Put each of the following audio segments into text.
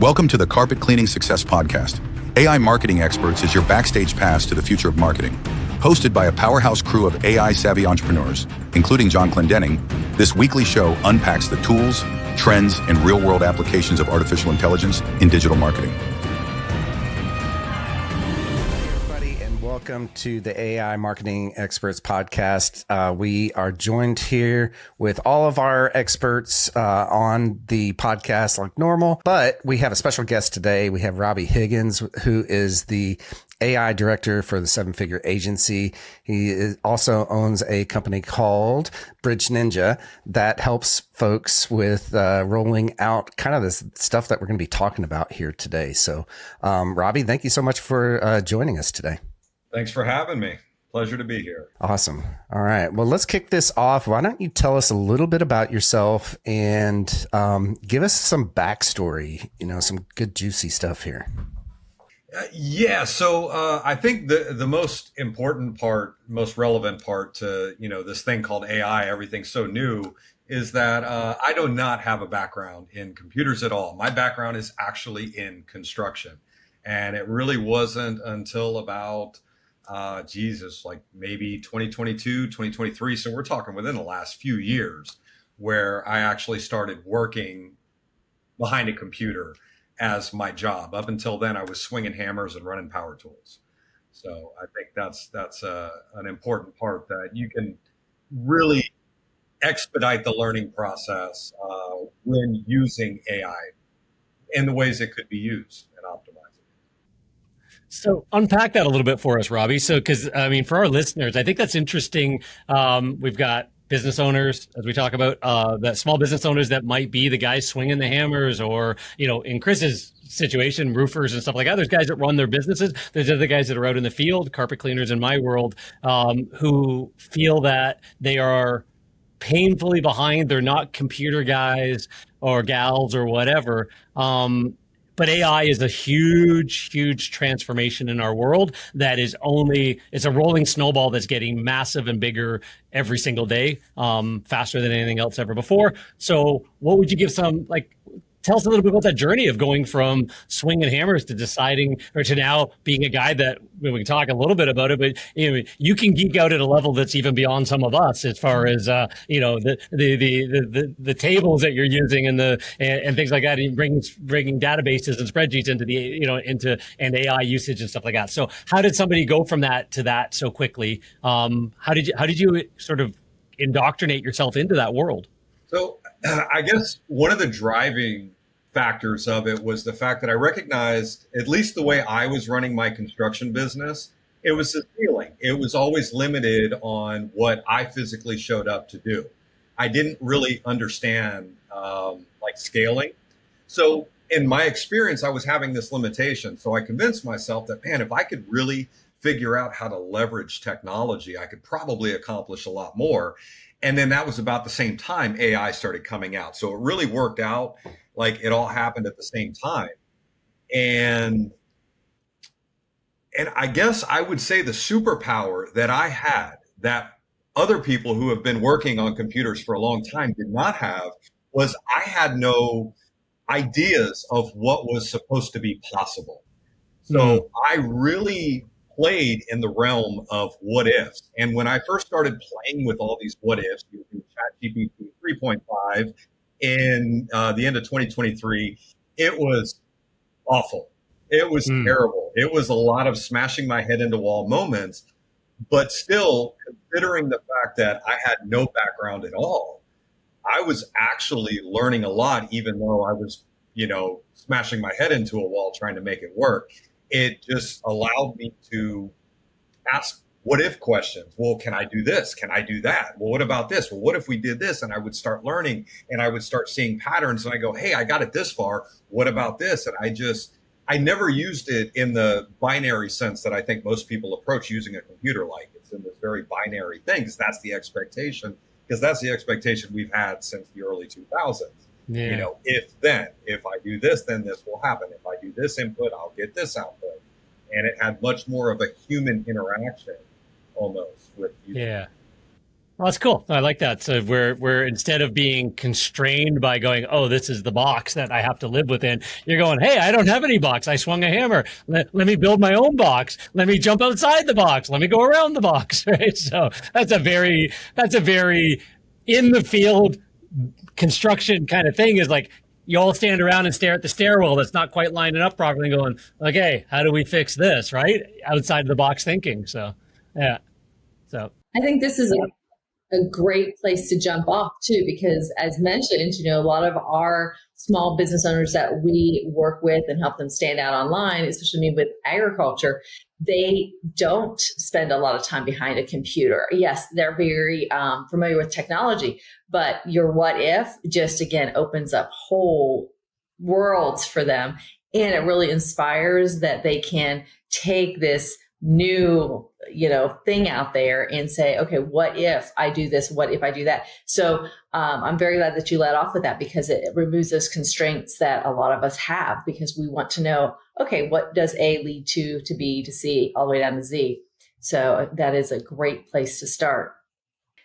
Welcome to the Carpet Cleaning Success Podcast. AI Marketing Experts is your backstage pass to the future of marketing. Hosted by a powerhouse crew of AI-savvy entrepreneurs, including John Clendenning, this weekly show unpacks the tools, trends, and real-world applications of artificial intelligence in digital marketing. Welcome to the AI Marketing Experts Podcast. We are joined here with all of our experts on the podcast like normal, but we have a special guest today. We have Robby Higgins, who is the AI director for the seven-figure agency. He also owns a company called Bridge.Ninja that helps folks with rolling out kind of this stuff that we're going to be talking about here today. So, Robby, thank you so much for joining us today. Thanks for having me. Pleasure to be here. Awesome. All right. Well, let's kick this off. Why don't you tell us a little bit about yourself and give us some backstory, some good juicy stuff here. So I think the most important part, most relevant part to, this thing called AI, everything's so new, is that I do not have a background in computers at all. My background is actually in construction. And it really wasn't until about like maybe 2022, 2023. So we're talking within the last few years where I actually started working behind a computer as my job. Up until then, I was swinging hammers and running power tools. So I think that's an important part, that you can really expedite the learning process when using AI in the ways it could be used and optimized. So unpack that a little bit for us, Robby. So, because for our listeners, I think that's interesting. We've got business owners, as we talk about, that small business owners that might be the guys swinging the hammers, or, in Chris's situation, roofers and stuff like that. There's guys that run their businesses. There's other guys that are out in the field, carpet cleaners in my world, who feel that they are painfully behind. They're not computer guys or gals or whatever. But AI is a huge, huge transformation in our world that is it's a rolling snowball that's getting massive and bigger every single day, faster than anything else ever before. So what would you give tell us a little bit about that journey of going from swinging hammers to deciding, or to now being a guy that, we can talk a little bit about it, but you can geek out at a level that's even beyond some of us, as far as the tables that you're using and things like that, and bringing databases and spreadsheets into and AI usage and stuff like that. So how did somebody go from that to that so quickly? How did you sort of indoctrinate yourself into that world? So I guess one of the driving factors of it was the fact that I recognized, at least the way I was running my construction business, it was a ceiling. It was always limited on what I physically showed up to do. I didn't really understand scaling. So in my experience, I was having this limitation. So I convinced myself that, man, if I could really figure out how to leverage technology, I could probably accomplish a lot more. And then that was about the same time AI started coming out. So it really worked out, like it all happened at the same time. And I guess I would say the superpower that I had, that other people who have been working on computers for a long time did not have, was I had no ideas of what was supposed to be possible. So I really played in the realm of what ifs. And when I first started playing with all these what ifs using ChatGPT 3.5 in the end of 2023, it was awful. It was terrible. It was a lot of smashing my head into wall moments, but still, considering the fact that I had no background at all, I was actually learning a lot, even though I was, smashing my head into a wall trying to make it work. It just allowed me to ask what if questions. Well, can I do this? Can I do that? Well, what about this? Well, what if we did this? And I would start learning, and I would start seeing patterns, and I go, hey, I got it this far. What about this? And I never used it in the binary sense that I think most people approach using a computer like. It's in this very binary thing, because that's the expectation we've had since the early 2000s. Yeah. If I do this, then this will happen. If I do this input, I'll get this output. And it had much more of a human interaction almost with you. Yeah. Well, that's cool. I like that. So we're instead of being constrained by going, oh, this is the box that I have to live within, you're going, hey, I don't have any box. I swung a hammer. Let me build my own box. Let me jump outside the box. Let me go around the box. Right. So that's a very in the field construction kind of thing, is like you all stand around and stare at the stairwell that's not quite lining up properly, going, okay, how do we fix this? Right. Outside of the box thinking. So, yeah. So I think this is a great place to jump off too, because as mentioned, a lot of our small business owners that we work with and help them stand out online, especially with agriculture, they don't spend a lot of time behind a computer. Yes, they're very familiar with technology, but your what if just again opens up whole worlds for them. And it really inspires that they can take this new thing out there and say, okay, what if I do this? What if I do that? So I'm very glad that you led off with that, because it removes those constraints that a lot of us have, because we want to know, okay, what does A lead to B to C all the way down to Z? So that is a great place to start.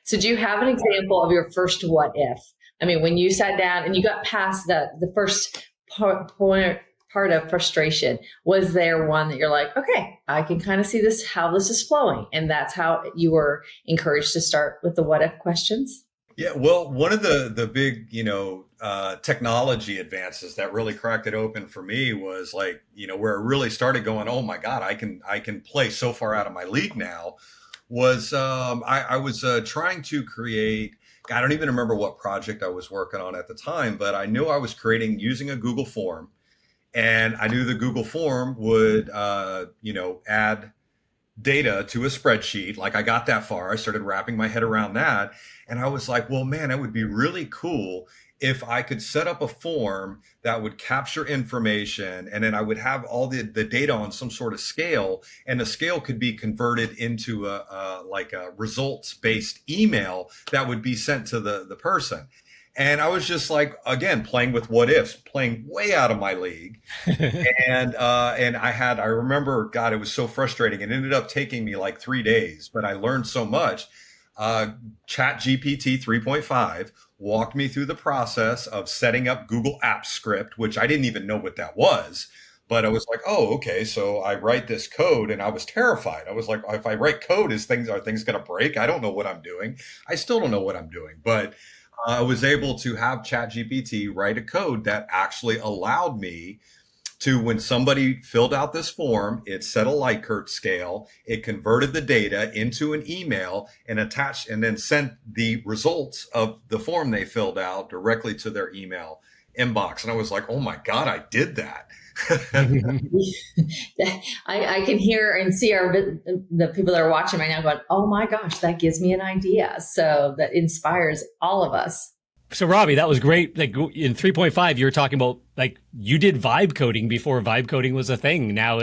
So do you have an example of your first what if? I mean, when you sat down and you got past the first part of frustration, was there one that you're like, okay, I can kind of see this, how this is flowing? And that's how you were encouraged to start with the what if questions? Yeah, well, one of the big, technology advances that really cracked it open for me was like, where it really started going, oh my God, I can play so far out of my league now, was I was trying to create, I don't even remember what project I was working on at the time, but I knew I was creating using a Google form. And I knew the Google form would, add data to a spreadsheet. Like I got that far. I started wrapping my head around that. And I was like, well, man, it would be really cool if I could set up a form that would capture information, and then I would have all the data on some sort of scale, and the scale could be converted into a results-based email that would be sent to the person. And I was just like, again, playing with what ifs, playing way out of my league. And I remember, God, it was so frustrating. It ended up taking me like 3 days, but I learned so much. ChatGPT 3.5 walked me through the process of setting up Google Apps Script, which I didn't even know what that was. But I was like, oh, okay, so I write this code, and I was terrified. I was like, if I write code, are things going to break? I don't know what I'm doing. I still don't know what I'm doing. But I was able to have ChatGPT write a code that actually allowed me to, when somebody filled out this form, it set a Likert scale, it converted the data into an email and attached, and then sent the results of the form they filled out directly to their email inbox. And I was like, oh my God, I did that. I can hear and see the people that are watching right now going, oh my gosh, that gives me an idea. So that inspires all of us. So Robby, that was great. Like in 3.5, you were talking about like you did vibe coding before vibe coding was a thing. Now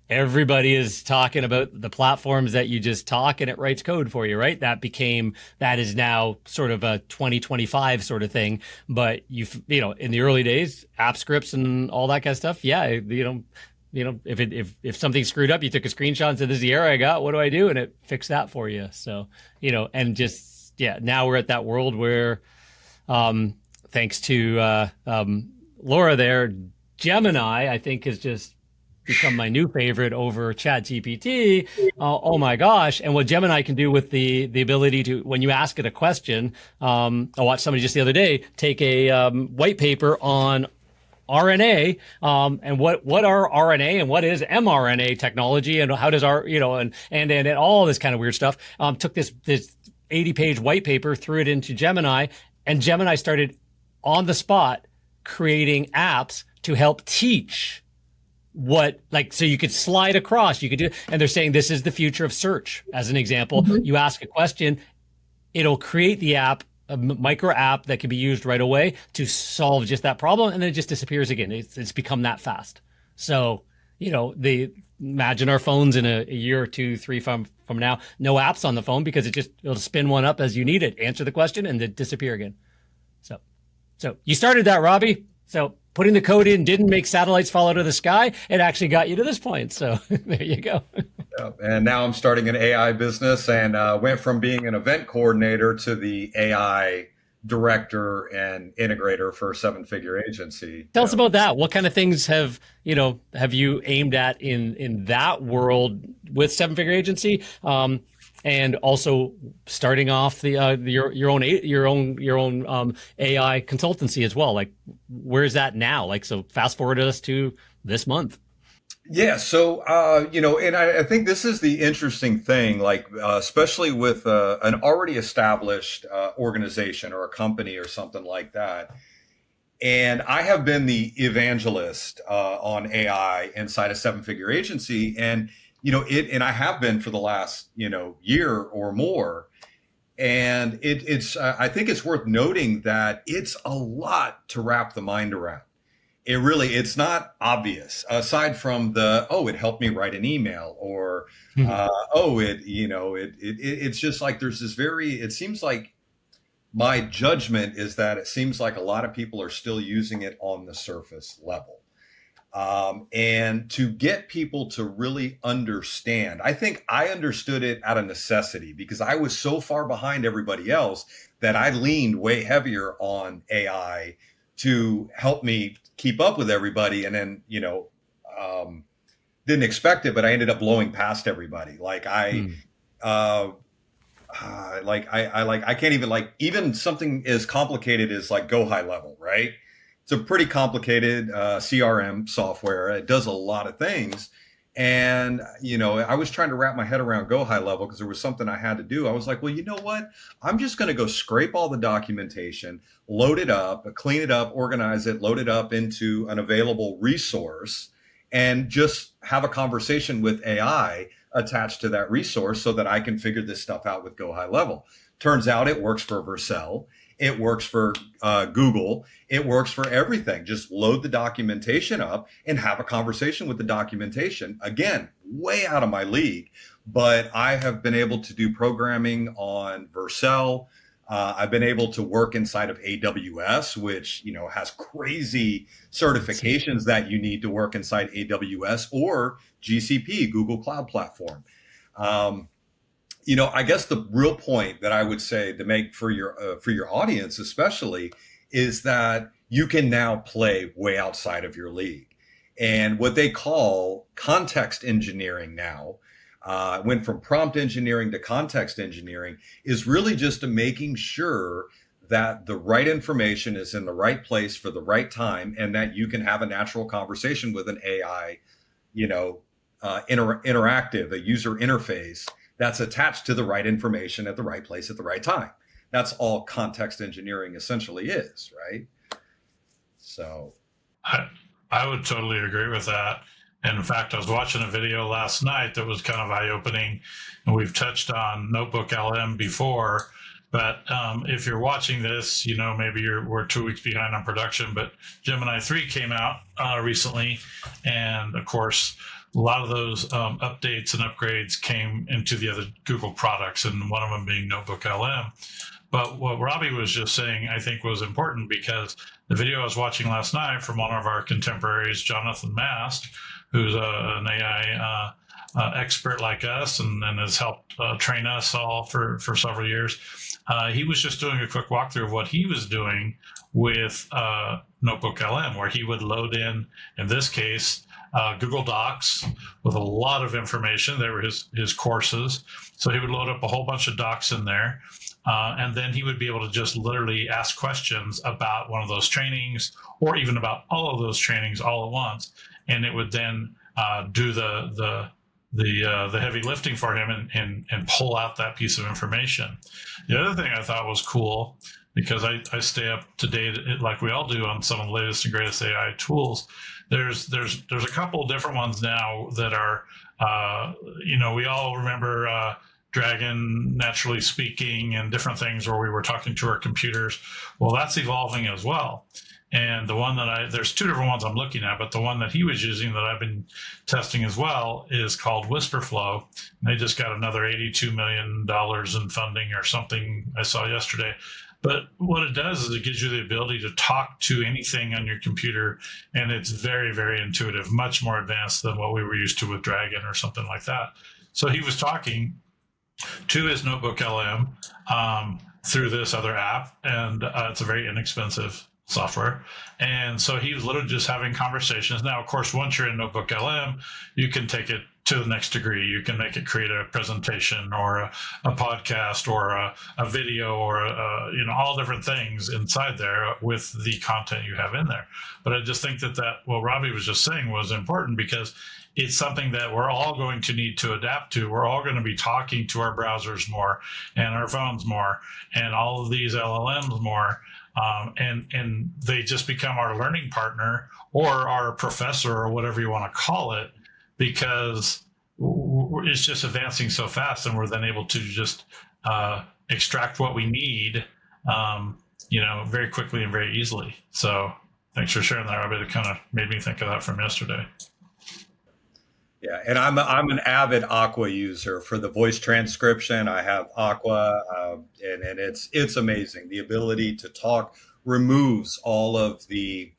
everybody is talking about the platforms that you just talk and it writes code for you, right? That is now sort of a 2025 sort of thing. But in the early days, app scripts and all that kind of stuff. Yeah. If something screwed up, you took a screenshot and said, this is the error I got. What do I do? And it fixed that for you. So, and just, yeah, now we're at that world where, thanks to, Laura there, Gemini, I think has just become my new favorite over ChatGPT. Oh my gosh. And what Gemini can do with the ability to, when you ask it a question, I watched somebody just the other day take a white paper on RNA, and what are RNA and what is mRNA technology and how does and all this kind of weird stuff. Took this 80-page white paper, threw it into Gemini, and Gemini started on the spot creating apps to help teach so you could slide across, you could do, and they're saying this is the future of search. As an example, you ask a question, it'll create the app, a micro app that can be used right away to solve just that problem. And then it just disappears again. It's become that fast. So, imagine our phones in a year or 2, 3 from now, no apps on the phone because it'll spin one up as you need it, answer the question and then disappear again. So you started that, Robby. So putting the code in didn't make satellites fall out of the sky. It actually got you to this point. So there you go. Yep. And now I'm starting an AI business, and went from being an event coordinator to the AI director and integrator for a seven-figure agency. Tell us about that. What kind of things have you aimed at in that world with seven figure agency, and also starting off the your own AI consultancy as well? Like, where's that now? Like, so fast forward us to this month. Yeah. So, and I think this is the interesting thing, like, especially with an already established organization or a company or something like that. And I have been the evangelist on AI inside a seven-figure agency. And, and I have been for the last, year or more. And I think it's worth noting that it's a lot to wrap the mind around. It's not obvious aside from it helped me write an email, or, it's just like, there's this it seems like my judgment is that it seems like a lot of people are still using it on the surface level. And to get people to really understand, I think I understood it out of necessity because I was so far behind everybody else that I leaned way heavier on AI to help me keep up with everybody. And then, didn't expect it, but I ended up blowing past everybody. Like I can't even even something as complicated as like Go High Level, right? It's a pretty complicated CRM software. It does a lot of things. And, I was trying to wrap my head around Go High Level because there was something I had to do. I was like, well, you know what? I'm just going to go scrape all the documentation, load it up, clean it up, organize it, load it up into an available resource, and just have a conversation with AI attached to that resource so that I can figure this stuff out with Go High Level. Turns out it works for Vercel. It works for Google. It works for everything. Just load the documentation up and have a conversation with the documentation. Again, way out of my league, but I have been able to do programming on Vercel. I've been able to work inside of AWS, which, has crazy certifications that you need to work inside AWS, or GCP, Google Cloud Platform. I guess the real point that I would say to make for your audience, especially, is that you can now play way outside of your league. And what they call context engineering now, went from prompt engineering to context engineering, is really just making sure that the right information is in the right place for the right time, and that you can have a natural conversation with an AI, interactive, a user interface that's attached to the right information at the right place at the right time. That's all context engineering essentially is, right? So I would totally agree with that. And in fact, I was watching a video last night that was kind of eye-opening, and we've touched on Notebook LM before, but if you're watching this, maybe we're 2 weeks behind on production, but Gemini 3 came out recently, and of course, a lot of those updates and upgrades came into the other Google products, and one of them being Notebook LM. But what Robby was just saying, I think, was important, because the video I was watching last night from one of our contemporaries, Jonathan Mast, who's an AI expert like us and has helped train us all for several years. He was just doing a quick walkthrough of what he was doing with Notebook LM, where he would load in this case, Google Docs with a lot of information. They were his courses. So he would load up a whole bunch of docs in there. And then he would be able to just literally ask questions about one of those trainings, or even about all of those trainings all at once. And it would then do the heavy lifting for him and pull out that piece of information. The other thing I thought was cool, because I stay up to date, like we all do, on some of the latest and greatest AI tools. There's a couple of different ones now that are, we all remember Dragon, Naturally Speaking, and different things where we were talking to our computers. Well, that's evolving as well. And the one that there's two different ones I'm looking at, but the one that he was using that I've been testing as well is called WhisperFlow. They just got another $82 million in funding or something I saw yesterday. But what it does is it gives you the ability to talk to anything on your computer, and it's very, very intuitive, much more advanced than what we were used to with Dragon or something like that. So he was talking to his Notebook LM through this other app, and it's a very inexpensive software. And so he was literally just having conversations. Now, of course, once you're in Notebook LM, you can take it to the next degree. You can make it create a presentation or a podcast or a video or all different things inside there with the content you have in there. But I just think that what Robby was just saying was important, because it's something that we're all going to need to adapt to. We're all going to be talking to our browsers more and our phones more and all of these LLMs more. And they just become our learning partner or our professor or whatever you want to call it, because it's just advancing so fast, and we're then able to just extract what we need, very quickly and very easily. So thanks for sharing that, Robby. It kind of made me think of that from yesterday. Yeah, and I'm an avid Aqua user for the voice transcription. I have Aqua, and it's amazing. The ability to talk removes all of the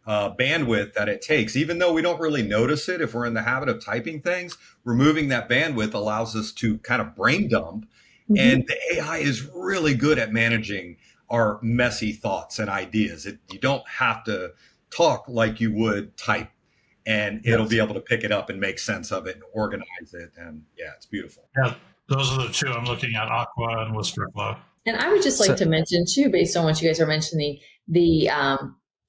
bandwidth that it takes. Even though we don't really notice it if we're in the habit of typing things, removing that bandwidth allows us to kind of brain dump. Mm-hmm. And the AI is really good at managing our messy thoughts and ideas. You don't have to talk like you would type. And it'll be able to pick it up and make sense of it and organize it. And yeah, it's beautiful. Yeah, those are the two I'm looking at, Aqua and Whisperflow. And I would just like to mention too, based on what you guys are mentioning, the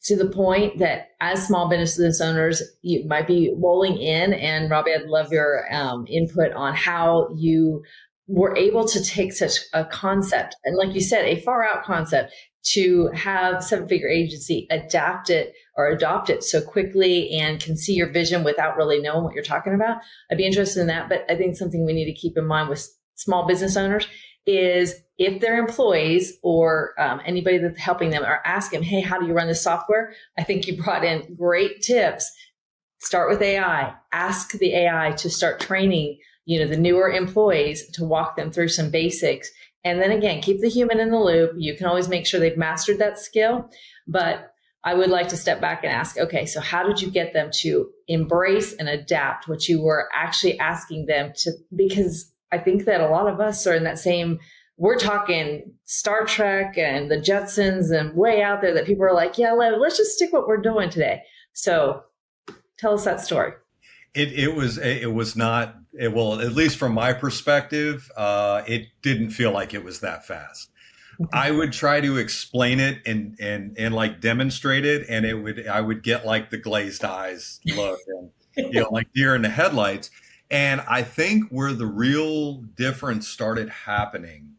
to the point that as small business owners, you might be rolling in. And Robby, I'd love your input on how you were able to take such a concept, and like you said, a far out concept, to have seven-figure agency adapt it or adopt it so quickly and can see your vision without really knowing what you're talking about. I'd be interested in that. But I think something we need to keep in mind with small business owners is if their employees or anybody that's helping them are asking, hey, how do you run this software? I think you brought in great tips. Start with AI. Ask the AI to start training, the newer employees, to walk them through some basics. And then again, keep the human in the loop. You can always make sure they've mastered that skill. But I would like to step back and ask, okay, so how did you get them to embrace and adapt what you were actually asking them to? Because I think that a lot of us are in that same, we're talking Star Trek and the Jetsons and way out there that people are like, yeah, let's just stick what we're doing today. So tell us that story. It was not, well, at least from my perspective, it didn't feel like it was that fast. Okay. I would try to explain it and like demonstrate it, and I would get like the glazed eyes look and like deer in the headlights. And I think where the real difference started happening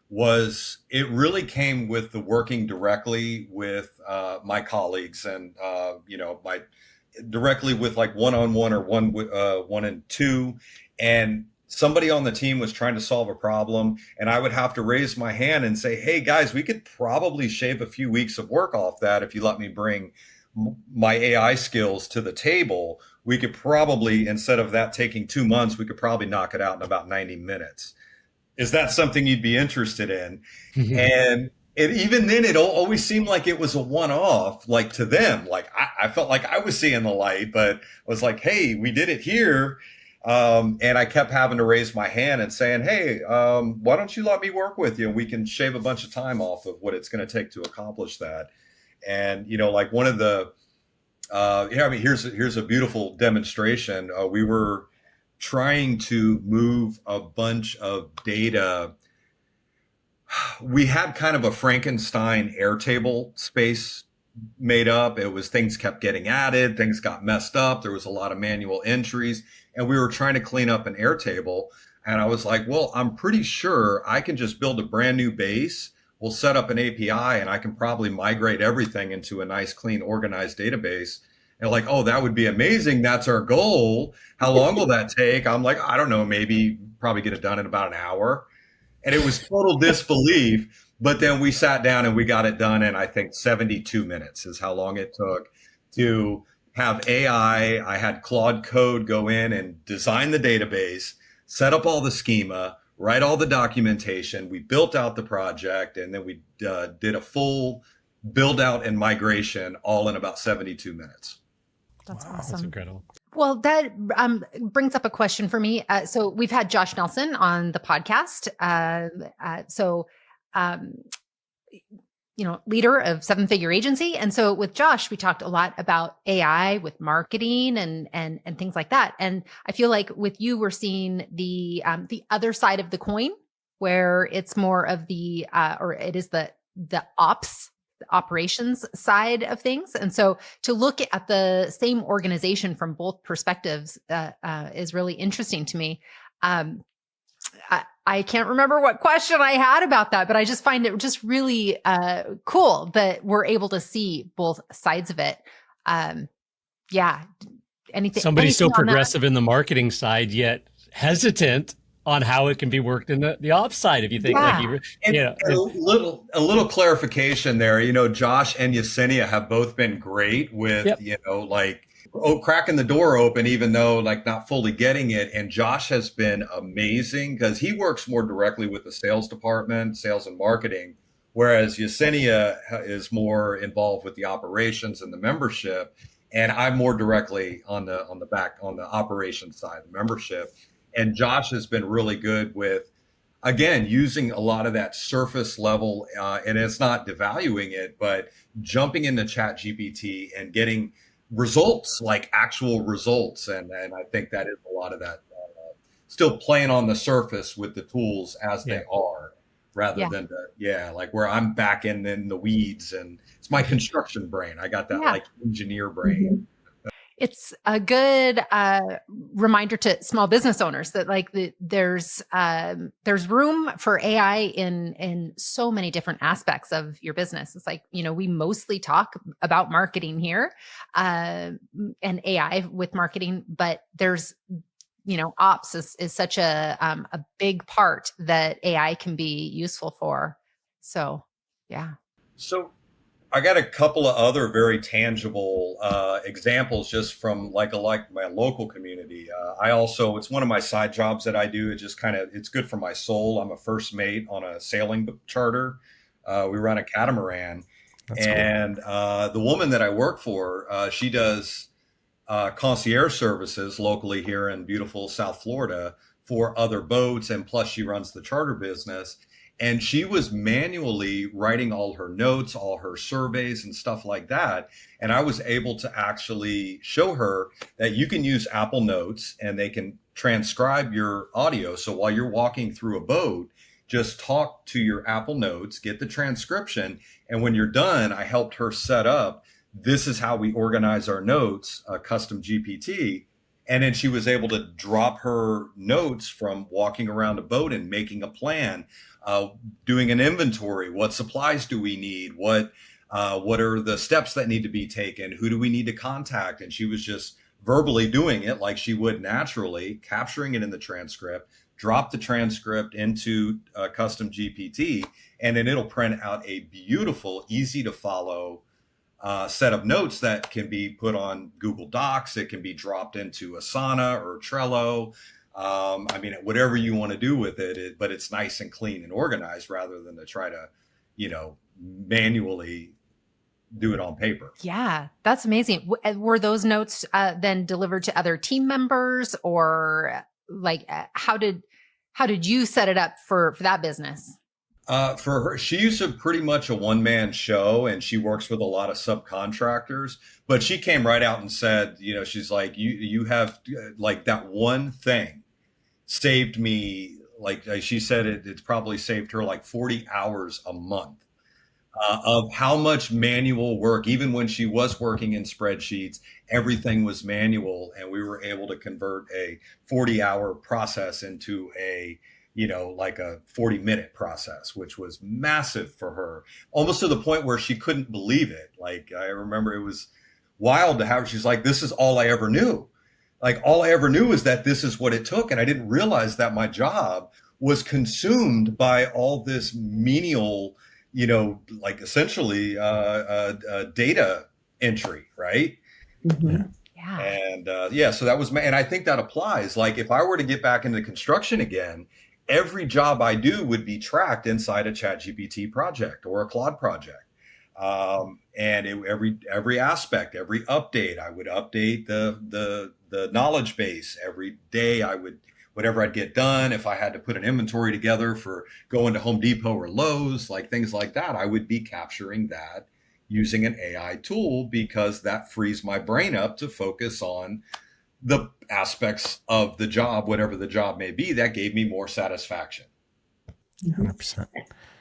was it really came with the working directly with my colleagues and directly with like one-on-one or one and two, and somebody on the team was trying to solve a problem, and I would have to raise my hand and say, hey guys, we could probably shave a few weeks of work off that if you let me bring my AI skills to the table. We could probably, instead of that taking 2 months, we could probably knock it out in about 90 minutes. Is that something you'd be interested in? And even then, it always seemed like it was a one-off, like to them. Like I felt like I was seeing the light, but I was like, hey, we did it here. And I kept having to raise my hand and saying, hey, why don't you let me work with you? We can shave a bunch of time off of what it's going to take to accomplish that. And, like one of the, here's a beautiful demonstration. We were trying to move a bunch of data. We had kind of a Frankenstein Airtable space made up. It was, things kept getting added, things got messed up. There was a lot of manual entries, and we were trying to clean up an Airtable. And I was like, well, I'm pretty sure I can just build a brand new base. We'll set up an API, and I can probably migrate everything into a nice, clean, organized database. And like, oh, that would be amazing. That's our goal. How long will that take? I'm like, I don't know, maybe probably get it done in about an hour. And it was total disbelief. But then we sat down and we got it done in, I think, 72 minutes is how long it took to have AI. I had Claude Code go in and design the database, set up all the schema, write all the documentation. We built out the project, and then we did a full build out and migration all in about 72 minutes. That's Wow, awesome. That's incredible. Well, that brings up a question for me. So we've had Josh Nelson on the podcast. Leader of seven-figure agency. And so with Josh, we talked a lot about AI with marketing and things like that. And I feel like with you, we're seeing the other side of the coin, where it's more of the operations side of things. And so to look at the same organization from both perspectives is really interesting to me. I can't remember what question I had about that, but I just find it just really cool that we're able to see both sides of it. Somebody's so progressive in the marketing side, yet hesitant on how it can be worked in the ops side. If you think, a little clarification there. Josh and Yesenia have both been great with cracking the door open, even though not fully getting it. And Josh has been amazing because he works more directly with the sales department, sales and marketing, whereas Yesenia is more involved with the operations and the membership. And I'm more directly on the operations side, the membership. And Josh has been really good with, again, using a lot of that surface level, and it's not devaluing it, but jumping into ChatGPT and getting results, like actual results. And I think that is a lot of that still playing on the surface with the tools as they are, rather than where I'm back in the weeds, and it's my construction brain. I got that engineer brain. Mm-hmm. It's a good reminder to small business owners that there's room for AI in so many different aspects of your business. It's we mostly talk about marketing here and AI with marketing, but there's ops is such a big part that AI can be useful for. So So I got a couple of other very tangible examples just from my local community. It's one of my side jobs that I do. It's good for my soul. I'm a first mate on a sailing charter. We run a catamaran. That's cool. The woman that I work for, she does concierge services locally here in beautiful South Florida for other boats. And plus she runs the charter business. And she was manually writing all her notes, all her surveys and stuff like that. And I was able to actually show her that you can use Apple Notes and they can transcribe your audio. So while you're walking through a boat, just talk to your Apple Notes, get the transcription. And when you're done, I helped her set up, this is how we organize our notes, a custom GPT. And then she was able to drop her notes from walking around a boat and making a plan, doing an inventory. What supplies do we need? What are the steps that need to be taken? Who do we need to contact? And she was just verbally doing it like she would naturally, capturing it in the transcript, drop the transcript into a custom GPT, and then it'll print out a beautiful, easy to follow set of notes that can be put on Google Docs. It can be dropped into Asana or Trello. Whatever you want to do with it, but it's nice and clean and organized rather than to try to, manually do it on paper. Yeah, that's amazing. Were those notes then delivered to other team members, or how did you set it up for that business? For her, she's pretty much a one-man show, and she works with a lot of subcontractors, but she came right out and said, she's like, you have that one thing saved me. She said it's probably saved her 40 hours a month of how much manual work. Even when she was working in spreadsheets, everything was manual, and we were able to convert a 40-hour process into a 40-minute process, which was massive for her, almost to the point where she couldn't believe it. I remember it was wild to have, she's like, this is all I ever knew. All I ever knew is that this is what it took. And I didn't realize that my job was consumed by all this menial, essentially data entry, right? Mm-hmm. Yeah. And so that was and I think that applies. If I were to get back into construction again, every job I do would be tracked inside a ChatGPT project or a Claude project. Every aspect, every update, I would update the knowledge base every day. Whatever I'd get done, if I had to put an inventory together for going to Home Depot or Lowe's, like things like that, I would be capturing that using an AI tool, because that frees my brain up to focus on the aspects of the job, whatever the job may be, that gave me more satisfaction. 100%.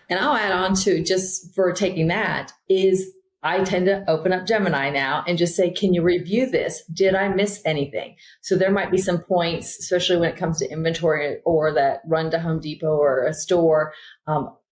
And I'll add on to, just for taking that, is I tend to open up Gemini now and just say, can you review this? Did I miss anything? So there might be some points, especially when it comes to inventory or that run to Home Depot or a store.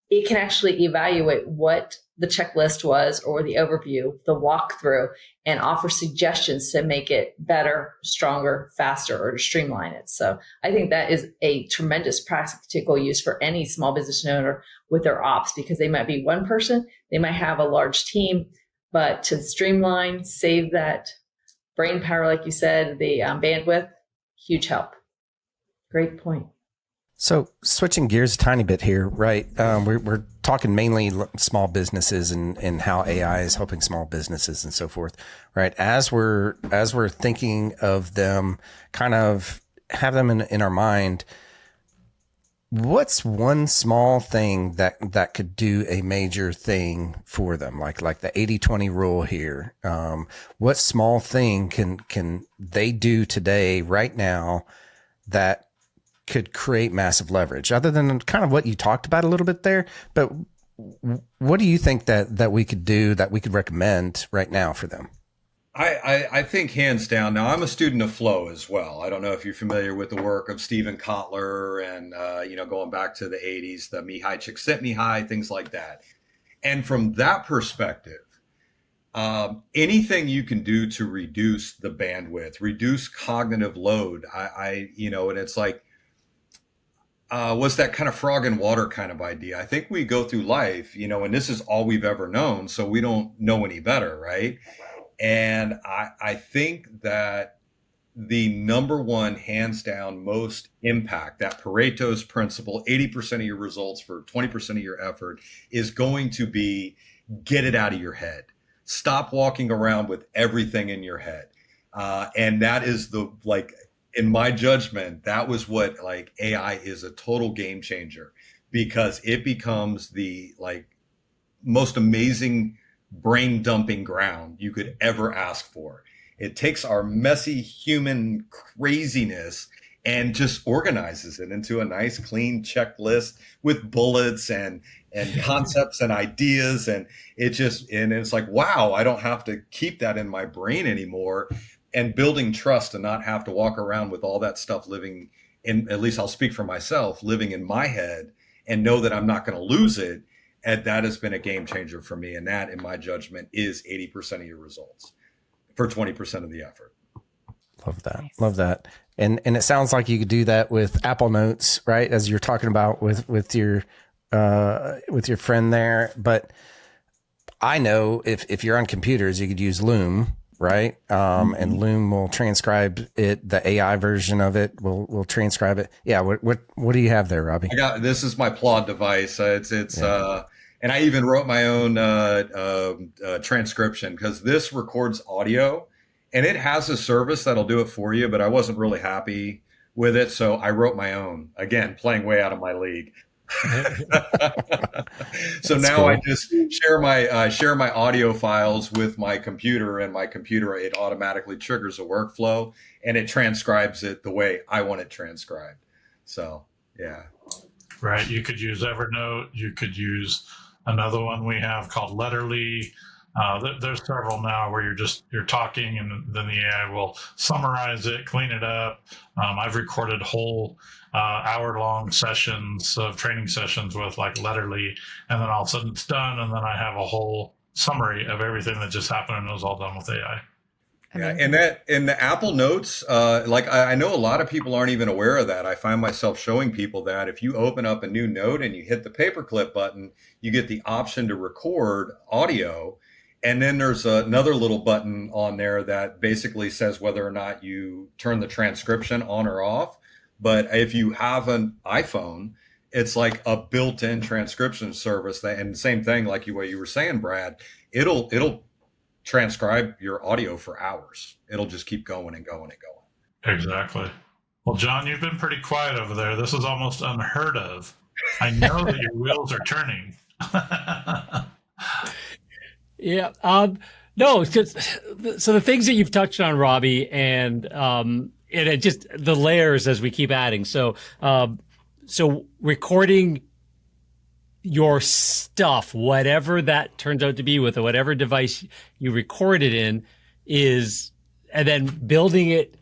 It can actually evaluate what the checklist was, or the overview, the walkthrough, and offer suggestions to make it better, stronger, faster, or to streamline it. So I think that is a tremendous practical use for any small business owner with their ops, because they might be one person, they might have a large team, but to streamline, save that brain power, like you said, the bandwidth, huge help. Great point. So switching gears a tiny bit here, right? We're talking mainly small businesses and how AI is helping small businesses and so forth, right? As we're thinking of them, kind of have them in our mind, what's one small thing that could do a major thing for them? Like the 80-20 rule here. What small thing can they do today, right now, that could create massive leverage, other than kind of what you talked about a little bit there? But what do you think that we could do, that we could recommend right now for them? I think hands down. Now, I'm a student of flow as well. I don't know if you're familiar with the work of Stephen Kotler and, going back to the 80s, the Mihai Csikszentmihalyi, things like that. And from that perspective, anything you can do to reduce the bandwidth, reduce cognitive load, and it's like, was that kind of frog in water kind of idea. I think we go through life, and this is all we've ever known, so we don't know any better, right? And I think that the number one, hands down, most impact, that Pareto's principle, 80% of your results for 20% of your effort, is going to be get it out of your head. Stop walking around with everything in your head. And that is in my judgment, that was what AI is a total game changer, because it becomes the most amazing brain dumping ground you could ever ask for. It takes our messy human craziness and just organizes it into a nice clean checklist with bullets and concepts and ideas. And it's like, wow, I don't have to keep that in my brain anymore. And building trust and not have to walk around with all that stuff living in, at least I'll speak for myself, living in my head, and know that I'm not going to lose it. And that has been a game changer for me. And that, in my judgment, is 80% of your results for 20% of the effort. Love that. Nice. Love that. And it sounds like you could do that with Apple Notes, right? As you're talking about with your friend there. But I know if you're on computers, you could use Loom, right? And Loom will transcribe it. The AI version of it will transcribe it. Yeah. What do you have there, Robby? This is my Claude device. And I even wrote my own transcription, because this records audio, and it has a service that'll do it for you, but I wasn't really happy with it. So I wrote my own, again, playing way out of my league. So now cool. I just share my audio files with my computer, and my computer, it automatically triggers a workflow and it transcribes it the way I want it transcribed. So yeah. Right. You could use Evernote. You could use another one we have called Letterly. There's several now where you're talking, and then the AI will summarize it, clean it up. I've recorded whole hour-long sessions of training sessions with Letterly, and then all of a sudden it's done, and then I have a whole summary of everything that just happened, and it was all done with AI. Yeah, and that in the Apple Notes, I know a lot of people aren't even aware of that. I find myself showing people that if you open up a new note and you hit the paperclip button, you get the option to record audio. And then there's another little button on there that basically says whether or not you turn the transcription on or off. But if you have an iPhone it's like a built-in transcription service that, and same thing, like what you were saying, Brad, it'll transcribe your audio for hours. It'll just keep going and going and going. Exactly. Well, John, you've been pretty quiet over there. This is almost unheard of. I know that your wheels are turning. Yeah. No, so the things that you've touched on, Robby, and it just the layers as we keep adding. So recording your stuff, whatever that turns out to be with whatever device you record it in, and then building it.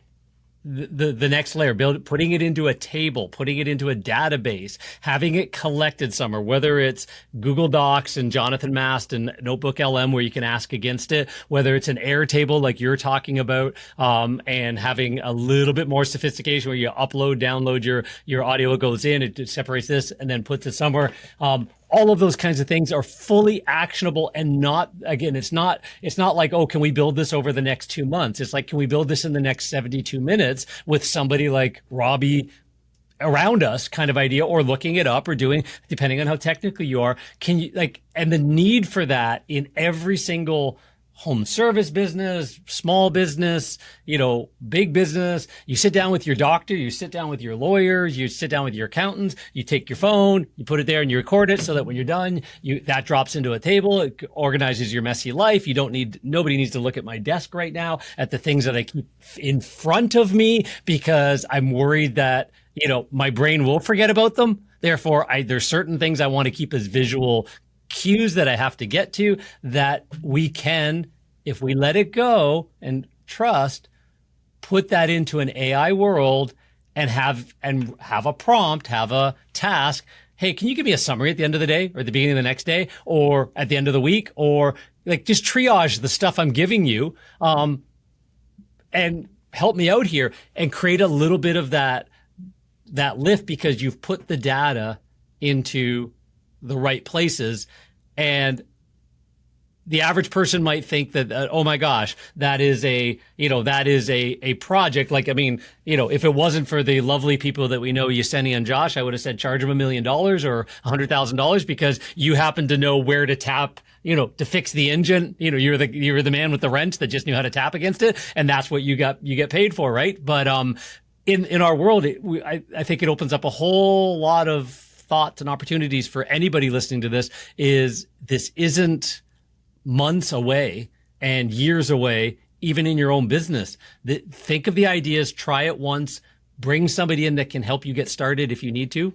The next layer, putting it into a table, putting it into a database, having it collected somewhere, whether it's Google Docs and Jonathan Mast and Notebook LM where you can ask against it, whether it's an Airtable like you're talking about, and having a little bit more sophistication where you upload, download your audio, it goes in, it separates this and then puts it somewhere. All of those kinds of things are fully actionable and not, again, it's not like, oh, can we build this over the next 2 months? It's like, can we build this in the next 72 minutes with somebody like Robby around us kind of idea, or looking it up or doing, depending on how technical you are, can you and the need for that in every single home service business, small business, big business. You sit down with your doctor, you sit down with your lawyers, you sit down with your accountants, you take your phone, you put it there and you record it so that when you're done, that drops into a table. It organizes your messy life. Nobody needs to look at my desk right now at the things that I keep in front of me because I'm worried that, my brain will forget about them. Therefore, there's certain things I want to keep as visual cues that I have to get to that we can, if we let it go and trust, put that into an AI world and have a prompt, have a task. Hey, can you give me a summary at the end of the day or at the beginning of the next day or at the end of the week, or just triage the stuff I'm giving you, and help me out here and create a little bit of that lift because you've put the data into the right places. And the average person might think that, oh my gosh, that is a project. If it wasn't for the lovely people that we know, Yesenia and Josh, I would have said charge them $1 million or $100,000 because you happen to know where to tap, to fix the engine. You're the man with the wrench that just knew how to tap against it. And that's what you get paid for. Right. But, in our world, I think it opens up a whole lot of thoughts and opportunities for anybody listening to this. This isn't months away and years away, even in your own business. Think of the ideas, try it once, bring somebody in that can help you get started if you need to,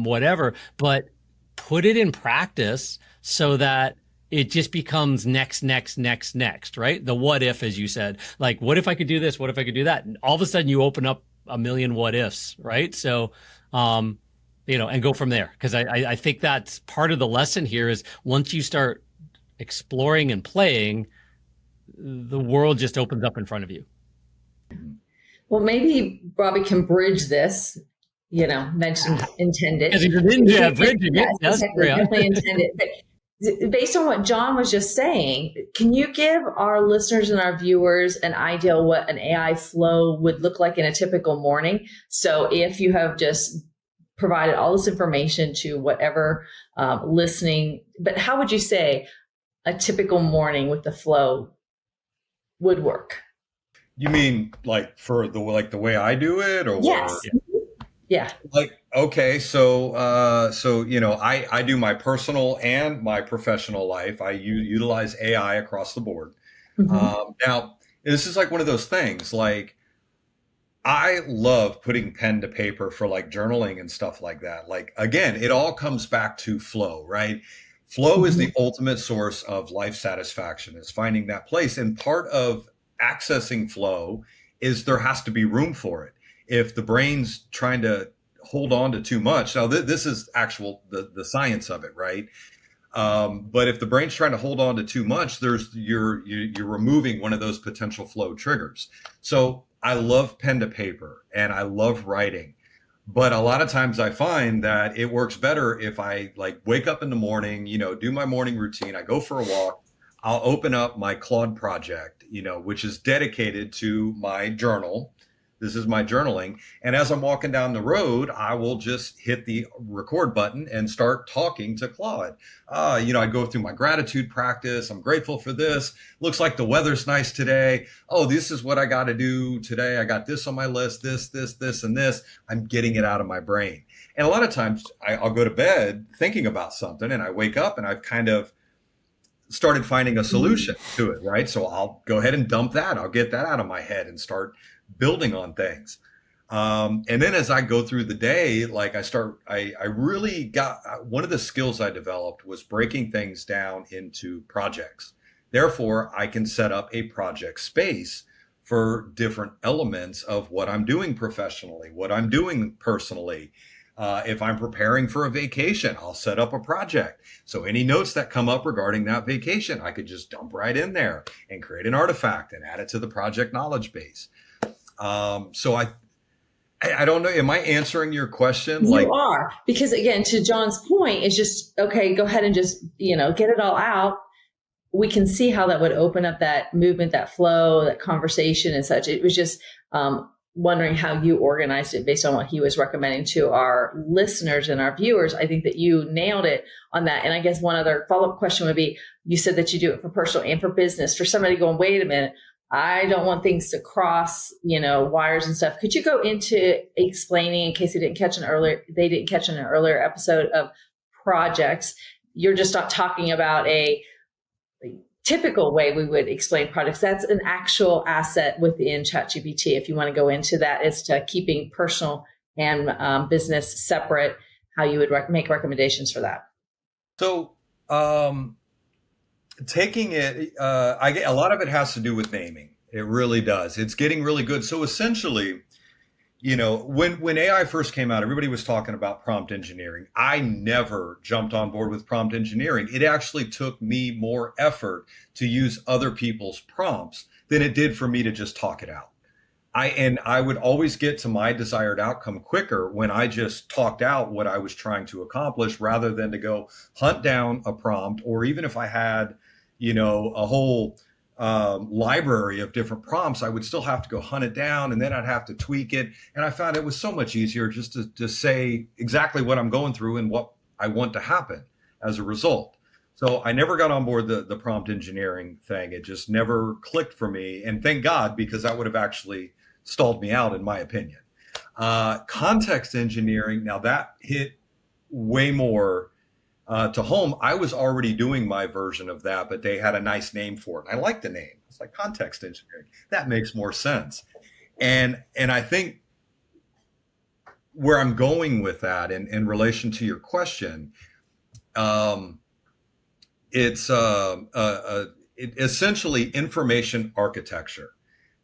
whatever, but put it in practice so that it just becomes next, right? The what if, as you said, like, what if I could do this? What if I could do that? And all of a sudden you open up a million what ifs, right? So, and go from there. Because I think that's part of the lesson here is once you start exploring and playing, the world just opens up in front of you. Well, maybe Robby can bridge this, mentioned intended. Because he's a ninja at bridging it. Yes, exactly, definitely intended. But based on what John was just saying, can you give our listeners and our viewers an idea of what an AI flow would look like in a typical morning? So if you have just provided all this information to whatever listening, but how would you say a typical morning with the flow would work? You mean like for the way I do it, or yes? Yeah. Okay, so I do my personal and my professional life. I utilize AI across the board. Mm-hmm. Now, this is like one of those things. Like, I love putting pen to paper for journaling and stuff like that. Again, it all comes back to flow, right? Flow is the ultimate source of life satisfaction, is finding that place. And part of accessing flow is there has to be room for it. If the brain's trying to hold on to too much, now this is the science of it, right? But if the brain's trying to hold on to too much, you're removing one of those potential flow triggers. So I love pen to paper and I love writing. But a lot of times I find that it works better if I wake up in the morning, do my morning routine. I go for a walk. I'll open up my Claude project, which is dedicated to my journal. This is my journaling. And as I'm walking down the road, I will just hit the record button and start talking to Claude. I go through my gratitude practice. I'm grateful for this. Looks like the weather's nice today. Oh, this is what I got to do today. I got this on my list, this, and this. I'm getting it out of my brain. And a lot of times I'll go to bed thinking about something and I wake up and I've kind of started finding a solution to it, right? So I'll go ahead and dump that. I'll get that out of my head and start building on things. And then as I go through the day, like I really got, one of the skills I developed was breaking things down into projects. Therefore, I can set up a project space for different elements of what I'm doing professionally, what I'm doing personally. If I'm preparing for a vacation, I'll set up a project. So any notes that come up regarding that vacation, I could just dump right in there and create an artifact and add it to the project knowledge base. So I don't know. Am I answering your question? You are, because again, to John's point, it's just, okay, go ahead and just, get it all out. We can see how that would open up that movement, that flow, that conversation and such. It was just, wondering how you organized it based on what he was recommending to our listeners and our viewers. I think that you nailed it on that. And I guess one other follow-up question would be, you said that you do it for personal and for business. For somebody going, wait a minute, I don't want things to cross, wires and stuff. Could you go into explaining, in case they didn't catch in an earlier episode, of projects? You're just not talking about a typical way we would explain projects. That's an actual asset within ChatGPT. If you want to go into that, it's to keeping personal and business separate, how you would make recommendations for that. So taking it, a lot of it has to do with naming. It really does. It's getting really good. So essentially, when AI first came out, everybody was talking about prompt engineering. I never jumped on board with prompt engineering. It actually took me more effort to use other people's prompts than it did for me to just talk it out. I would always get to my desired outcome quicker when I just talked out what I was trying to accomplish, rather than to go hunt down a prompt, or even if I had, a whole library of different prompts, I would still have to go hunt it down, and then I'd have to tweak it. And I found it was so much easier just to say exactly what I'm going through and what I want to happen as a result. So I never got on board the prompt engineering thing. It just never clicked for me. And thank God, because that would have actually stalled me out, in my opinion. Context engineering, now that hit way more to home. I was already doing my version of that, but they had a nice name for it. I like the name. It's like context engineering. That makes more sense. And I think where I'm going with that in relation to your question, it's essentially information architecture.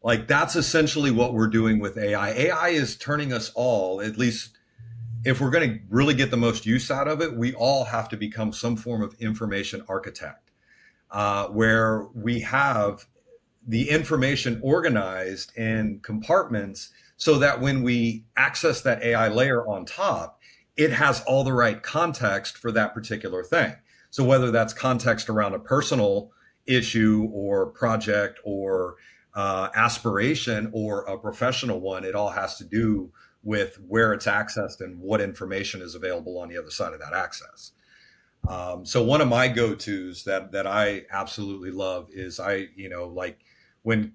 Like, that's essentially what we're doing with AI. AI is turning us all, at least if we're going to really get the most use out of it, we all have to become some form of information architect, where we have the information organized in compartments so that when we access that AI layer on top, it has all the right context for that particular thing. So whether that's context around a personal issue or project or aspiration, or a professional one, it all has to do with where it's accessed and what information is available on the other side of that access. So one of my go-tos that I absolutely love is like when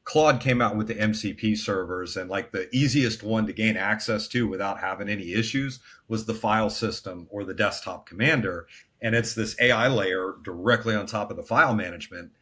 Claude came out with the MCP servers, and like the easiest one to gain access to without having any issues was the file system or the desktop commander. And it's this AI layer directly on top of the file management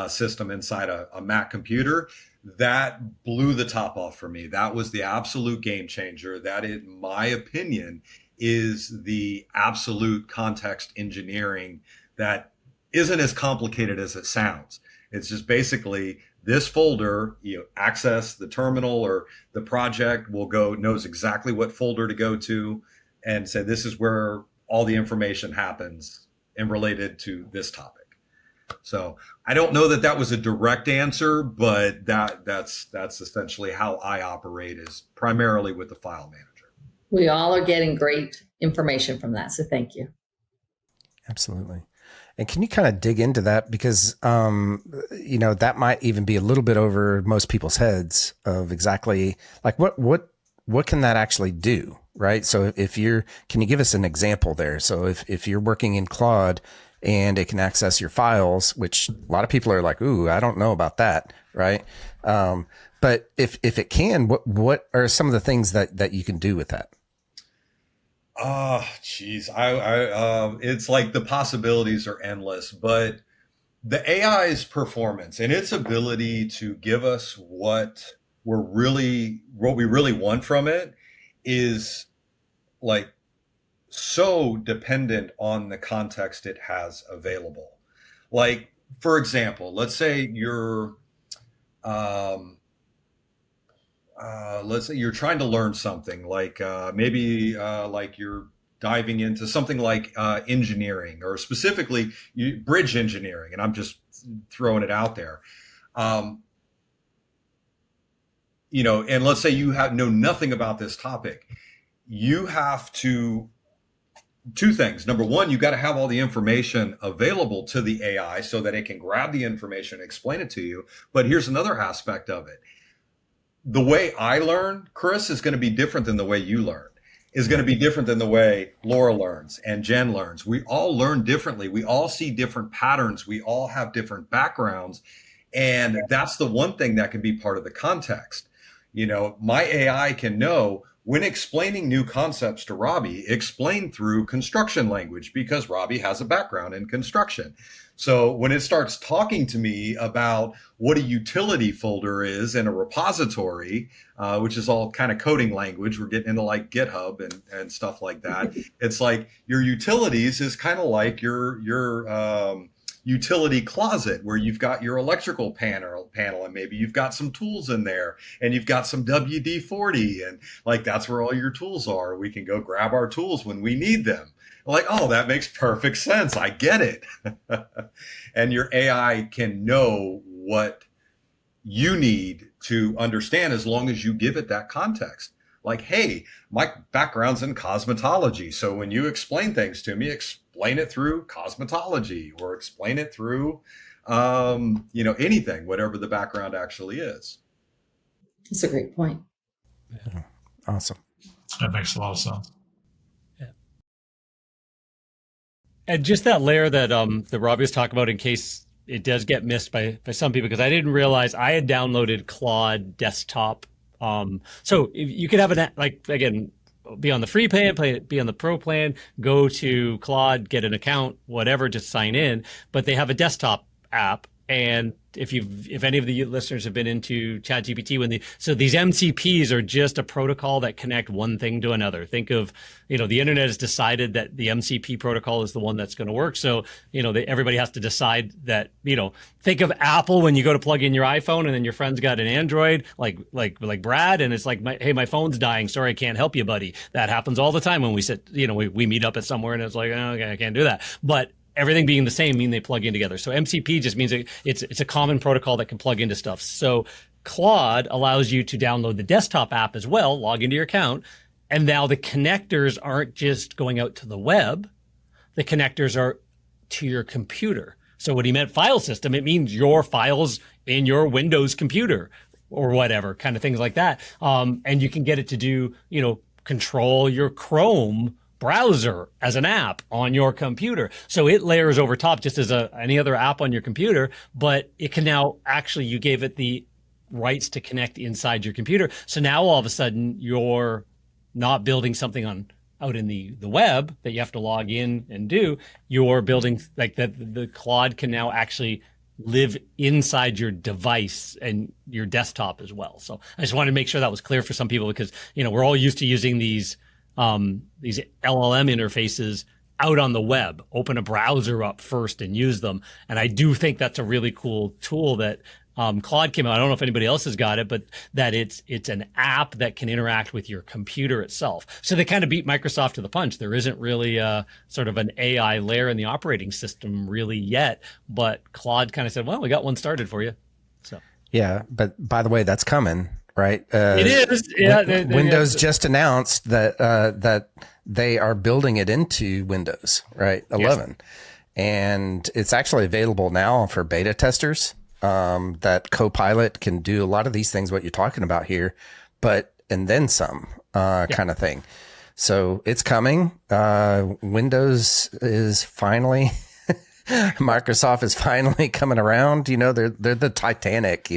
system inside a Mac computer. That blew the top off for me. That was the absolute game changer. That, in my opinion, is the absolute context engineering that isn't as complicated as it sounds. It's just basically this folder, access the terminal or the project knows exactly what folder to go to and say, this is where all the information happens and related to this topic. So I don't know that was a direct answer, but that's essentially how I operate, is primarily with the file manager. We all are getting great information from that. So thank you. Absolutely. And can you kind of dig into that? Because, that might even be a little bit over most people's heads of exactly like what can that actually do? Right. So can you give us an example there? So if you're working in Claude and it can access your files, which a lot of people are like, ooh, I don't know about that. Right. But if it can, what are some of the things that you can do with that? Geez, it's like the possibilities are endless, but the AI's performance and its ability to give us what we really want from it is like so dependent on the context it has available. Like, for example, let's say let's say you're trying to learn something like maybe like you're diving into something like engineering or specifically bridge engineering, and I'm just throwing it out there. And let's say you know nothing about this topic. You have to two things. Number one, you got to have all the information available to the AI so that it can grab the information and explain it to you. But here's another aspect of it. The way I learn, Chris, is going to be different than the way you learn, is going to be different than the way Laura learns and Jen learns. We all learn differently. We all see different patterns. We all have different backgrounds. And that's the one thing that can be part of the context. My AI can know when explaining new concepts to Robby, explain through construction language because Robby has a background in construction. So when it starts talking to me about what a utility folder is in a repository, which is all kind of coding language, we're getting into like GitHub and stuff like that. It's like your utilities is kind of like your utility closet where you've got your electrical panel and maybe you've got some tools in there and you've got some WD-40 and like that's where all your tools are. We can go grab our tools when we need them. Like, oh, that makes perfect sense. I get it. And your AI can know what you need to understand as long as you give it that context. Like, hey, my background's in cosmetology. So when you explain things to me, explain it through cosmetology or explain it through, anything, whatever the background actually is. That's a great point. Yeah. Awesome. That makes a lot of sense. And just that layer that Robby was talking about, in case it does get missed by some people, because I didn't realize I had downloaded Claude Desktop. So you could have be on the free plan, be on the pro plan, go to Claude, get an account, whatever, just sign in. But they have a desktop app. And if any of the listeners have been into ChatGPT, so these MCPs are just a protocol that connect one thing to another. Think of, the internet has decided that the MCP protocol is the one that's going to work. So, everybody has to decide that, think of Apple when you go to plug in your iPhone and then your friend's got an Android, like Brad, and it's like, hey, my phone's dying. Sorry, I can't help you, buddy. That happens all the time when we sit, we meet up at somewhere and it's like, oh, okay, I can't do that. But everything being the same mean they plug in together. So MCP just means it's a common protocol that can plug into stuff. So Claude allows you to download the desktop app as well, log into your account, and now the connectors aren't just going out to the web. The connectors are to your computer. So when he meant file system, it means your files in your Windows computer or whatever, kind of things like that. And you can get it to do, control your Chrome browser as an app on your computer. So it layers over top just as any other app on your computer, but it can now actually, you gave it the rights to connect inside your computer. So now all of a sudden you're not building something out in the web that you have to log in and do. You're building like that. The Claude can now actually live inside your device and your desktop as well. So I just wanted to make sure that was clear for some people because, we're all used to using these LLM interfaces out on the web, open a browser up first and use them. And I do think that's a really cool tool that Claude came out. I don't know if anybody else has got it, but that it's an app that can interact with your computer itself. So they kind of beat Microsoft to the punch. There isn't really sort of an AI layer in the operating system really yet, but Claude kind of said, well, we got one started for you. So yeah, but by the way, that's coming. Right. It is. Yeah. Windows just announced that they are building it into Windows, right? 11. Yes. and it's actually available now for beta testers. That Copilot can do a lot of these things, what you're talking about here, and then some kind of thing. So it's coming. Windows is finally, Microsoft is finally coming around. They're the Titanic.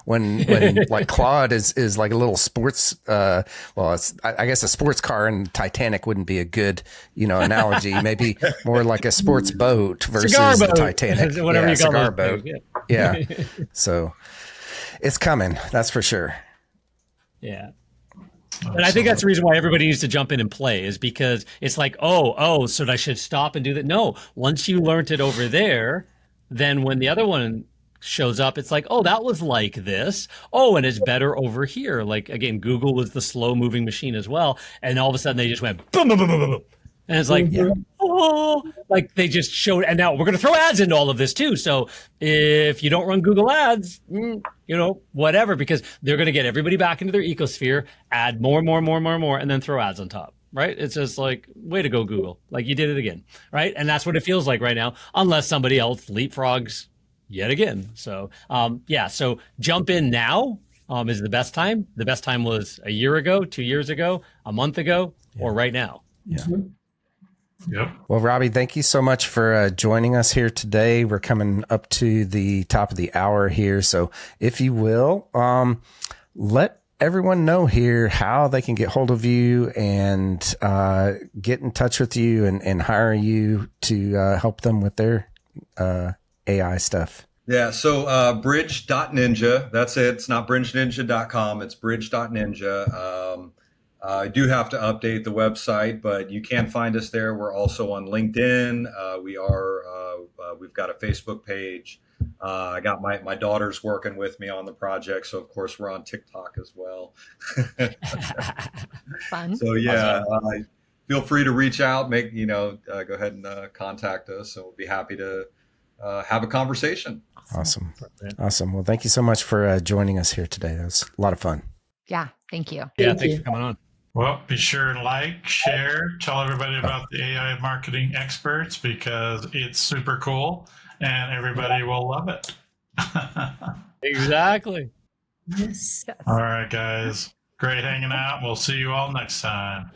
When like Claude is like a little sports. I guess a sports car and Titanic wouldn't be a good analogy. Maybe more like a sports boat versus the Titanic. Whatever you call cigar those boat. things, Yeah. So it's coming. That's for sure. Yeah. And I think that's the reason why everybody needs to jump in and play, is because it's like, so I should stop and do that. No, once you learned it over there, then when the other one shows up, it's like, that was like this. And it's better over here. Like, again, Google was the slow moving machine as well. And all of a sudden they just went boom, boom, boom, boom, boom. And it's like, like they just showed, and now we're going to throw ads into all of this too. So if you don't run Google ads, whatever, because they're going to get everybody back into their ecosphere, add more, and then throw ads on top, right? It's just like, way to go, Google. Like, you did it again, right? And that's what it feels like right now, unless somebody else leapfrogs yet again. So, so jump in now is the best time. The best time was a year ago, 2 years ago, a month ago, or right now. Yeah. Mm-hmm. Yep. Well, Robby, thank you so much for joining us here today. We're coming up to the top of the hour here. So if you will, let everyone know here how they can get hold of you and get in touch with you and hire you to help them with their AI stuff. Yeah, so Bridge.Ninja, that's it. It's not Bridge.Ninja.com, it's Bridge.Ninja. I do have to update the website, but you can find us there. We're also on LinkedIn. We've got a Facebook page. I got my daughter's working with me on the project, so of course we're on TikTok as well. Fun. So feel free to reach out. Go ahead and contact us, and we'll be happy to have a conversation. Awesome. Well, thank you so much for joining us here today. That was a lot of fun. Yeah. Thank you. Yeah. Thanks for coming on. Well, be sure and like, share, tell everybody about the AI marketing experts, because it's super cool and everybody will love it. Exactly. Yes. All right, guys. Great hanging out. We'll see you all next time.